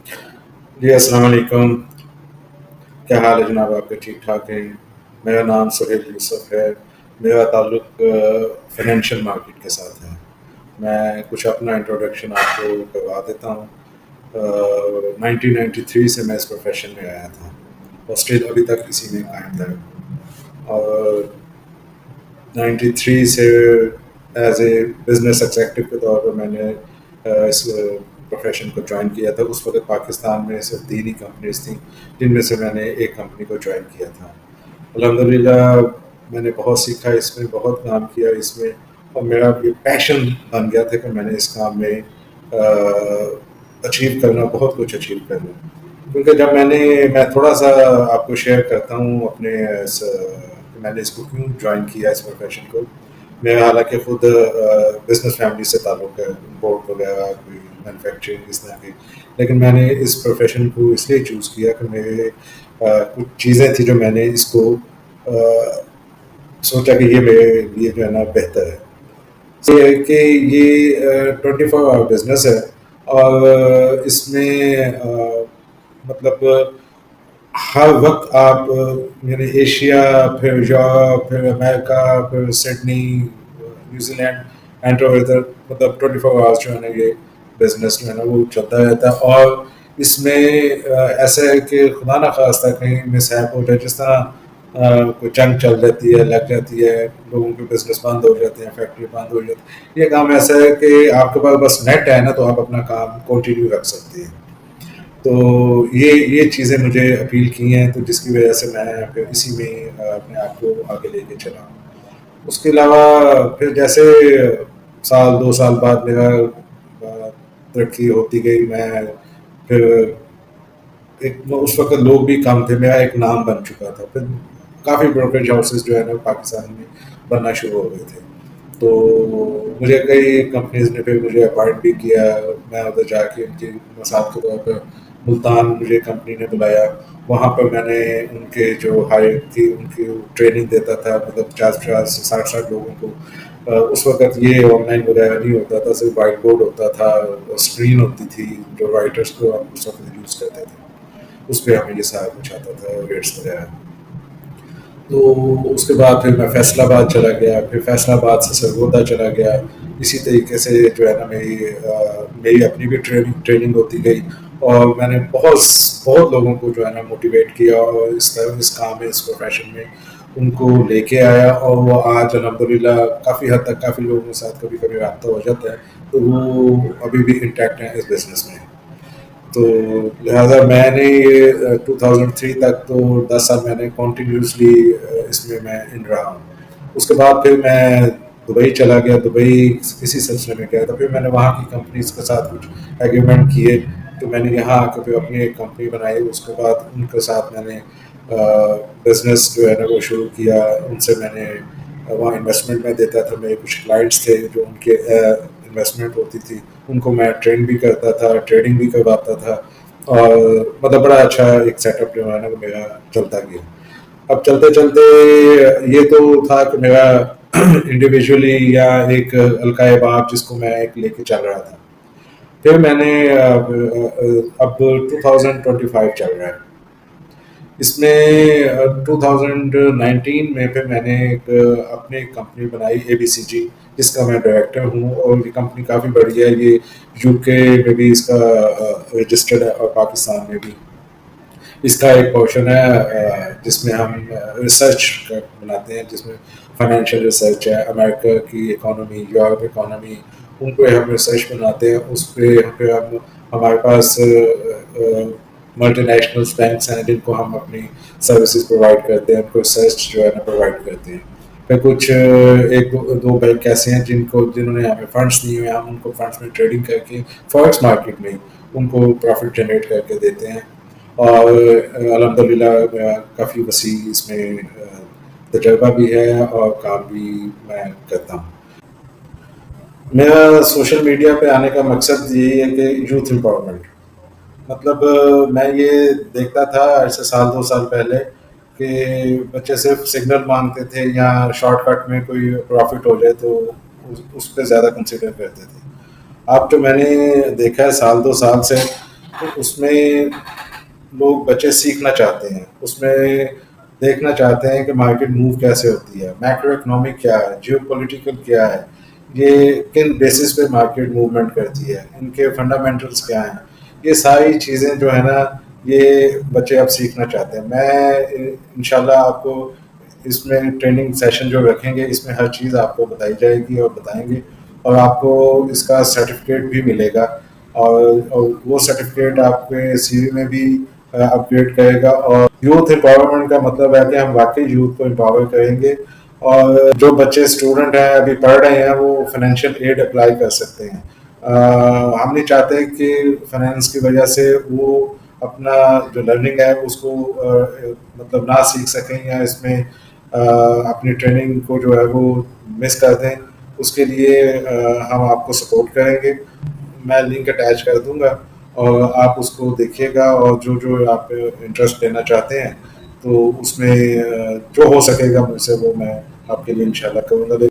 جی السلام علیکم. کیا حال ہے جناب آپ کے؟ ٹھیک ٹھاک ہیں؟ میرا نام سہیل یوسف ہے. میرا تعلق فائنینشیل مارکیٹ کے ساتھ ہے. میں کچھ اپنا انٹروڈکشن آپ کو کروا دیتا ہوں. 1993 سے میں اس پروفیشن میں آیا تھا اور اسٹل ابھی تک اسی میں قائم تھا. اور 93 سے ایز اے بزنس ایگزیکٹو کے طور پر میں نے اس پروفیشن کو جوائن کیا تھا. اس وقت پاکستان میں صرف 3 ہی کمپنیز تھیں جن میں سے میں نے ایک کمپنی کو جوائن کیا تھا. الحمدللہ میں نے بہت سیکھا اس میں، بہت کام کیا اس میں، اور میرا یہ پیشن بن گیا تھا کہ میں نے اس کام میں اچیو کرنا، بہت کچھ اچیو کرنا. کیونکہ جب میں تھوڑا سا آپ کو شیئر کرتا ہوں اپنے میں نے اس کو کیوں جوائن کیا اس پروفیشن کو. میرا حالانکہ خود بزنس فیملی سے تعلق ہے، بورڈ وغیرہ کوئی مینوفیکچرنگ اس طرح کی، لیکن میں نے اس پروفیشن کو اس لیے چوز کیا کہ میرے کچھ چیزیں تھیں جو میں نے اس کو سوچا کہ یہ میرے لیے جو ہے نا بہتر ہے. یہ ہے کہ یہ 24 آور بزنس ہے، اور اس میں مطلب ہر وقت آپ یعنی ایشیا، پھر یورپ، پھر امریکہ، پھر سڈنی، نیوزی لینڈ، اینٹر ادھر، مطلب 24 آورس جو ہے نا یہ بزنس جو ہے نا وہ چلتا رہتا ہے. اور اس میں ایسا ہے کہ خدا نہ خواستہ کہیں مس ہیپ ہو جائے، جس طرح کوئی جنگ چل جاتی ہے، لگ جاتی ہے، لوگوں کے بزنس بند ہو جاتے ہیں، فیکٹری بند ہو جاتی ہے. یہ کام ایسا ہے کہ آپ کے پاس بس نیٹ ہے نا تو آپ اپنا کام کنٹینیو رکھ سکتے ہیں. تو یہ چیزیں مجھے اپیل کی ہیں، تو جس کی وجہ سے میں پھر اسی میں اپنے آپ کو آگے لے کے چلا. اس کے علاوہ پھر جیسے سال 2 سال بعد میرا ترقی ہوتی گئی. میں پھر اس وقت لوگ بھی کم تھے، میرا ایک نام بن چکا تھا. پھر کافی بروکریج ہاؤسز جو ہے نا پاکستان میں بننا شروع ہو گئے تھے. تو مجھے کئی کمپنیز نے پھر مجھے اپوائنٹ بھی کیا. میں ادھر جا کے ان کی مثال کے طور پر ملتان مجھے کمپنی نے بلایا. وہاں پر میں نے ان کے جو ہائر تھی ان کی ٹریننگ دیتا تھا، مطلب 50 60 لوگوں کو. اس وقت یہ آن لائن وغیرہ نہیں ہوتا تھا، صرف وائٹ بورڈ ہوتا تھا، اسکرین ہوتی تھی جو رائٹرس کو ہم اس وقت یوز کرتے تھے. اس پہ ہمیں یہ سارا کچھ آتا تھا، ریٹس وغیرہ. تو اس کے بعد پھر میں فیصل آباد چلا گیا، پھر فیصل آباد سے سرگودا چلا گیا. اسی طریقے سے جو ہے نا میری اپنی بھی ٹریننگ ہوتی گئی، اور میں نے بہت لوگوں کو جو ہے نا موٹیویٹ کیا، اور اس کام میں، اس پروفیشن میں ان کو لے کے آیا. اور وہ آج الحمدللہ کافی حد تک کافی لوگوں کے ساتھ کبھی کبھی رابطہ ہو جاتا ہے، تو وہ ابھی بھی انٹیکٹ ہیں اس بزنس میں. تو لہٰذا میں نے یہ 2003 تک تو 10 سال میں نے کنٹینیوسلی اس میں ان رہا ہوں. اس کے بعد پھر میں دبئی چلا گیا. دبئی اسی سلسلے میں گیا تھا. پھر میں نے وہاں کی کمپنیز کے ساتھ کچھ ایگریمنٹ کیے. تو میں نے یہاں آ کے پھر اپنی ایک کمپنی بنائی. اس کے بعد ان کے ساتھ میں نے بزنس جو ہے نا وہ شروع کیا. ان سے میں نے وہاں انویسٹمنٹ میں دیتا تھا. میرے کچھ کلائنٹس تھے جو ان کے انویسٹمنٹ ہوتی تھی، ان کو میں ٹرین بھی کرتا تھا، ٹریڈنگ بھی کرواتا تھا. اور مطلب بڑا اچھا ایک سیٹ اپ جو ہے نا وہ میرا چلتا گیا. اب چلتے چلتے یہ تو تھا کہ میرا انڈیویجولی یا ایک القائے باب جس کو میں ایک لے کے چل رہا تھا. پھر میں نے اب 2025 چل رہا ہے. اس میں 2019 میں پھر میں نے ایک اپنی کمپنی بنائی ABC-G، جس کا میں ڈائریکٹر ہوں. اور یہ کمپنی کافی بڑی ہے، یہ UK میں بھی اس کا رجسٹرڈ ہے، اور پاکستان میں بھی اس کا ایک پورشن ہے جس میں ہم ریسرچ بناتے ہیں، جس میں فائنینشیل ریسرچ ہے، امریکہ کی اکانومی، یورپ اکانومی، ان پہ ہم ریسرچ بناتے ہیں. اس پہ ہمارے پاس ملٹی نیشنل بینکس ہیں جن کو ہم اپنی سروسز پرووائڈ کرتے ہیں، ان کو ریسرچ جو ہے نا پرووائڈ کرتے ہیں. پھر کچھ ایک دو بینک ایسے ہیں جنہوں نے ہمیں فنڈس دیے ہوئے ہیں. ہم ان کو فنڈس میں ٹریڈنگ کر کے فارکس مارکیٹ میں ان کو پروفٹ جنریٹ کر کے دیتے ہیں. اور الحمدللہ کافی وسیع اس میں تجربہ بھی ہے اور کام بھی میں کرتا ہوں. میرا سوشل میڈیا پہ آنے کا مقصد یہی ہے کہ یوتھ امپاورمنٹ. مطلب میں یہ دیکھتا تھا ایسے 1 2 سال پہلے کہ بچے صرف سگنل مانگتے تھے، یا شارٹ کٹ میں کوئی پروفٹ ہو جائے تو اس پہ زیادہ کنسیڈر کرتے تھے. اب تو میں نے دیکھا ہے 1 2 سال سے تو اس میں لوگ بچے سیکھنا چاہتے ہیں، اس میں دیکھنا چاہتے ہیں کہ مارکیٹ موو کیسے ہوتی ہے، میکرو اکنامک کیا ہے، جیو پولیٹیکل کیا ہے، یہ کن بیسس پہ مارکیٹ موومنٹ کرتی ہے، ان کے فنڈامنٹلس کیا ہیں، یہ ساری چیزیں جو ہے نا یہ بچے اب سیکھنا چاہتے ہیں. میں انشاءاللہ آپ کو اس میں ٹریننگ سیشن جو رکھیں گے اس میں ہر چیز آپ کو بتائی جائے گی اور بتائیں گے، اور آپ کو اس کا سرٹیفکیٹ بھی ملے گا، اور وہ سرٹیفکیٹ آپ کے سی وی میں بھی اپ گریڈ کرے گا. اور یوتھ امپاورمنٹ کا مطلب ہے کہ ہم واقعی یوتھ کو امپاور کریں گے، اور جو بچے اسٹوڈنٹ ہیں ابھی پڑھ رہے ہیں وہ فائنینشیل ایڈ اپلائی کر سکتے ہیں. ہم نہیں چاہتے کہ فائنینس کی وجہ سے وہ اپنا جو لرننگ ہے اس کو مطلب نہ سیکھ سکیں یا اس میں اپنی ٹریننگ کو جو ہے وہ مس کر دیں. اس کے لیے ہم آپ کو سپورٹ کریں گے. میں لنک اٹیچ کر دوں گا اور آپ اس کو دیکھیے گا، اور جو جو آپ انٹرسٹ لینا چاہتے ہیں تو اس میں جو ہو سکے گا مجھ سے وہ میں آپ کے لیے انشاءاللہ کروں گا.